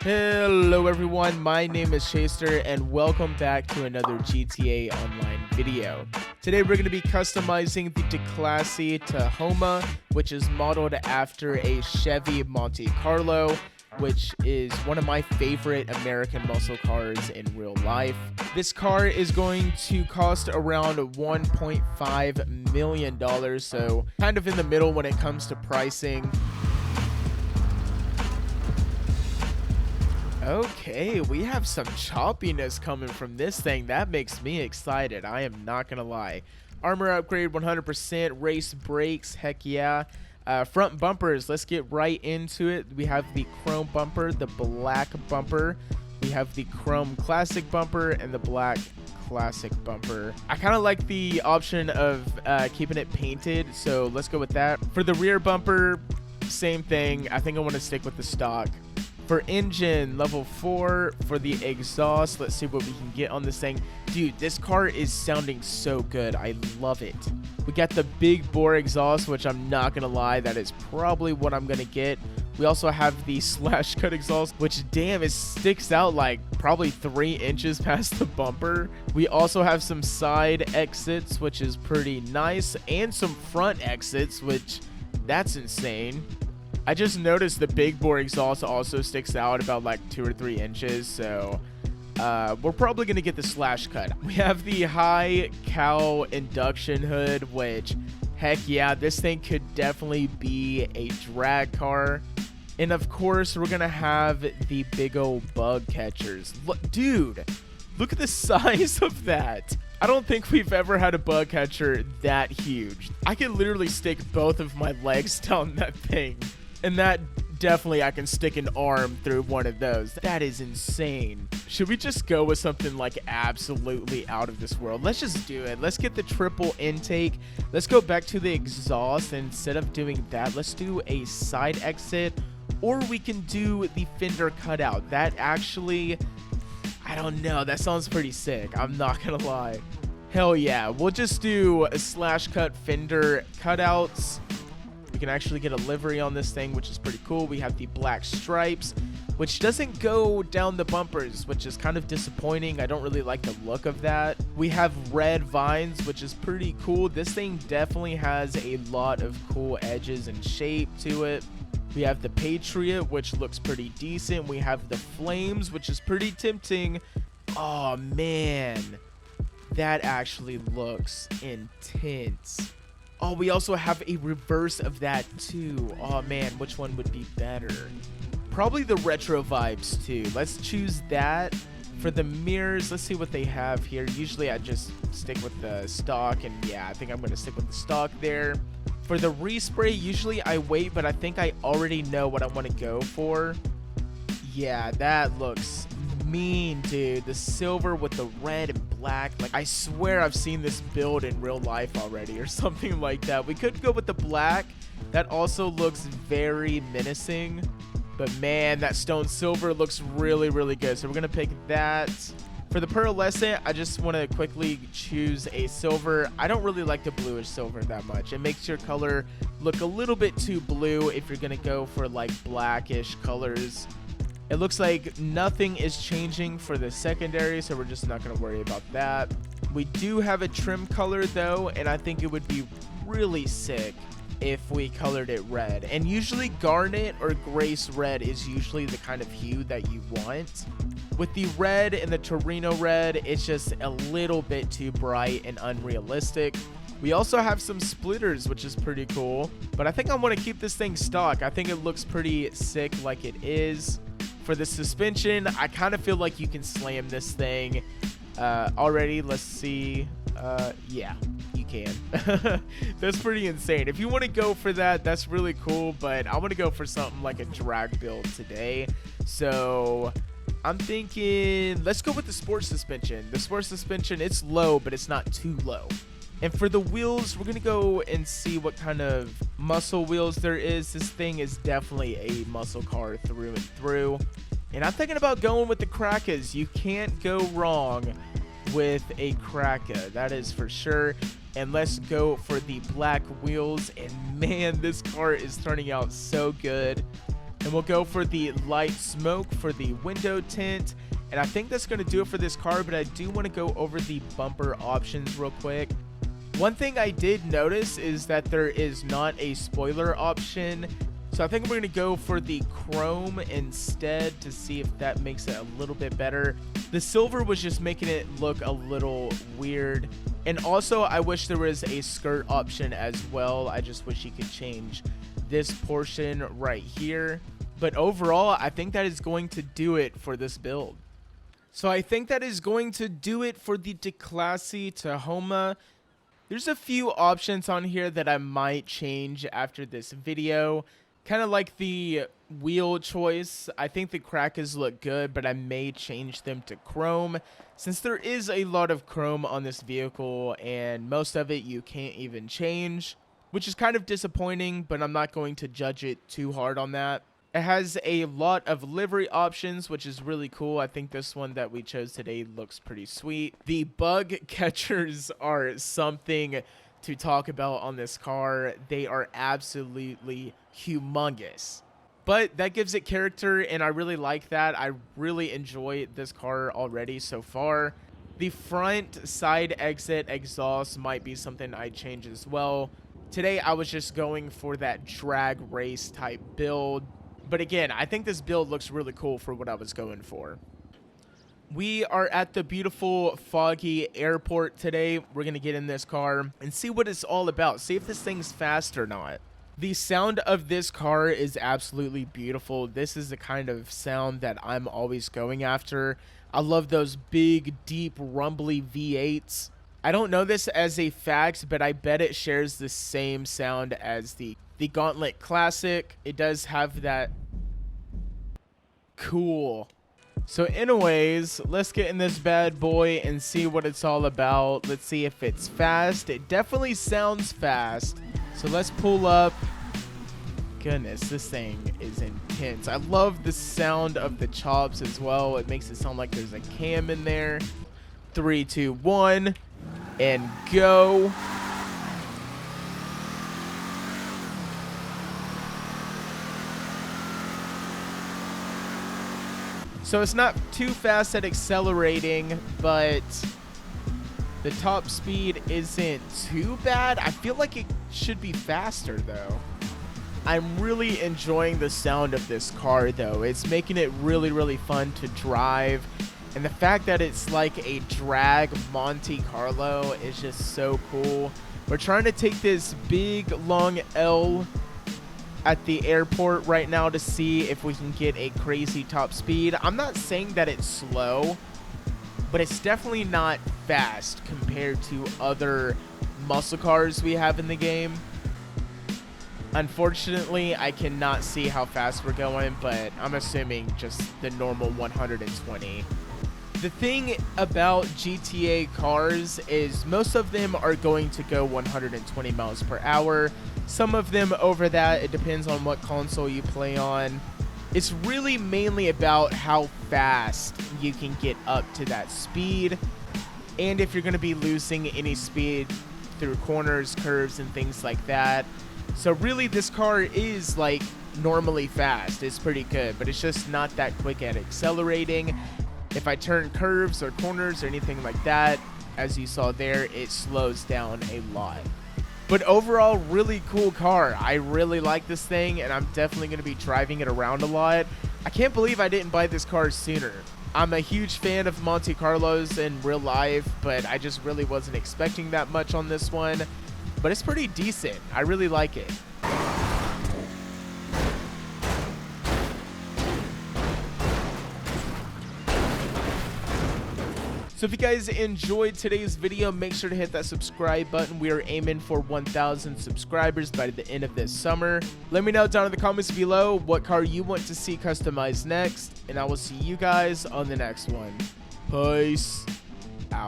Hello everyone, my name is Chaseter and welcome back to another GTA Online video. Today we're going to be customizing the Declasse Tahoma, which is modeled after a Chevy Monte Carlo, which is one of my favorite American muscle cars in real life. This car is going to cost around $1.5 million, so kind of in the middle when it comes to pricing. Okay, we have some choppiness coming from this thing. That makes me excited. I am not going to lie. Armor upgrade 100%. Race brakes. Heck yeah. Front bumpers. Let's get right into it. We have the chrome bumper, the black bumper. We have the chrome classic bumper and the black classic bumper. I kind of like the option of keeping it painted, so let's go with that. For the rear bumper, same thing. I think I want to stick with the stock. For engine, level 4. For the exhaust, let's see what we can get on this thing. Dude, this car is sounding so good. I love it. We got the big bore exhaust, which I'm not gonna lie, that is probably what I'm gonna get. We also have the slash cut exhaust, which damn, it sticks out like probably 3 inches past the bumper. We also have some side exits, which is pretty nice, and some front exits, which that's insane. I just noticed the big bore exhaust also sticks out about like 2 or 3 inches, so we're probably gonna get the slash cut. We have the high cow induction hood, which heck yeah, this thing could definitely be a drag car. And of course, we're gonna have the big old bug catchers. Look, dude, look at the size of that. I don't think we've ever had a bug catcher that huge. I could literally stick both of my legs down that thing. And that definitely, I can stick an arm through one of those. That is insane. Should we just go with something like absolutely out of this world? Let's just do it. Let's get the triple intake. Let's go back to the exhaust. And instead of doing that, let's do a side exit. Or we can do the fender cutout. That actually, I don't know. That sounds pretty sick. I'm not going to lie. Hell yeah. We'll just do a slash cut fender cutouts. We can actually get a livery on this thing, which is pretty cool. We have the black stripes, which doesn't go down the bumpers, which is kind of disappointing. I don't really like the look of that. We have red vines, which is pretty cool. This thing definitely has a lot of cool edges and shape to it. We have the Patriot, which looks pretty decent. We have the flames, which is pretty tempting. Oh man, that actually looks intense. Oh, we also have a reverse of that too. Oh man, which one would be better? Probably the retro vibes too. Let's choose that. For the mirrors, let's see what they have here. Usually I just stick with the stock, and yeah, I think I'm gonna stick with the stock there. For the respray, usually I wait, but I think I already know what I want to go for. Yeah, that looks mean, dude. The silver with the red and black. Like, I swear I've seen this build in real life already or something like that. We could go with the black. That also looks very menacing. But man, that stone silver looks really, really good. So we're going to pick that. For the pearlescent, I just want to quickly choose a silver. I don't really like the bluish silver that much. It makes your color look a little bit too blue if you're going to go for like blackish colors. It looks like nothing is changing for the secondary, so we're just not going to worry about that. We do have a trim color though, and I think it would be really sick if we colored it red. And usually garnet or grace red is usually the kind of hue that you want. With the red and the Torino red, it's just a little bit too bright and unrealistic. We also have some splitters, which is pretty cool, but I think I want to keep this thing stock. I think it looks pretty sick like it is. For the suspension, I kind of feel like you can slam this thing already. Let's see. Yeah, you can. That's pretty insane. If you want to go for that, that's really cool, but I want to go for something like a drag build today. So I'm thinking let's go with the sport suspension. The sport suspension, it's low, but it's not too low. And for the wheels, we're going to go and see what kind of muscle wheels there is. This thing is definitely a muscle car through and through. And I'm thinking about going with the Crackers. You can't go wrong with a Cracker. That is for sure. And let's go for the black wheels. And man, this car is turning out so good. And we'll go for the light smoke for the window tint. And I think that's going to do it for this car, but I do want to go over the bumper options real quick. One thing I did notice is that there is not a spoiler option. So I think we're going to go for the chrome instead to see if that makes it a little bit better. The silver was just making it look a little weird. And also, I wish there was a skirt option as well. I just wish you could change this portion right here. But overall, I think that is going to do it for this build. So I think that is going to do it for the Declasse Tahoma. There's a few options on here that I might change after this video. Kind of like the wheel choice. I think the crackers look good, but I may change them to chrome since there is a lot of chrome on this vehicle and most of it you can't even change, which is kind of disappointing, but I'm not going to judge it too hard on that. It has a lot of livery options, which is really cool. I think this one that we chose today looks pretty sweet. The bug catchers are something to talk about on this car. They are absolutely humongous, but that gives it character, and I really like that. I really enjoy this car already so far. The front side exit exhaust might be something I change as well. Today I was just going for that drag race type build, but again, I think this build looks really cool for what I was going for. We are at the beautiful foggy airport today. We're going to get in this car and see what it's all about. See if this thing's fast or not. The sound of this car is absolutely beautiful. This is the kind of sound that I'm always going after. I love those big, deep, rumbly V8s. I don't know this as a fact, but I bet it shares the same sound as the Gauntlet Classic. It does have that cool. So anyways, let's get in this bad boy and see what it's all about. Let's see if it's fast. It definitely sounds fast. So let's pull up. Goodness, this thing is intense. I love the sound of the chops as well. It makes it sound like there's a cam in there. 3, 2, 1, and go. So it's not too fast at accelerating, but the top speed isn't too bad. I feel like it should be faster though. I'm really enjoying the sound of this car though. It's making it really, really fun to drive. And the fact that it's like a drag Monte Carlo is just so cool. We're trying to take this big, long L at the airport right now to see if we can get a crazy top speed. I'm not saying that it's slow, but it's definitely not fast compared to other muscle cars we have in the game. Unfortunately, I cannot see how fast we're going, but I'm assuming just the normal 120. The thing about GTA cars is most of them are going to go 120 miles per hour. Some of them over that. It depends on what console you play on. It's really mainly about how fast you can get up to that speed, and if you're going to be losing any speed through corners, curves, and things like that. So really, this car is like normally fast. It's pretty good, but it's just not that quick at accelerating. If I turn curves or corners or anything like that, as you saw there, it slows down a lot. But overall, really cool car. I really like this thing, and I'm definitely going to be driving it around a lot. I can't believe I didn't buy this car sooner. I'm a huge fan of Monte Carlos in real life, but I just really wasn't expecting that much on this one. But it's pretty decent. I really like it. So if you guys enjoyed today's video, make sure to hit that subscribe button. We are aiming for 1,000 subscribers by the end of this summer. Let me know down in the comments below what car you want to see customized next, and I will see you guys on the next one. Peace.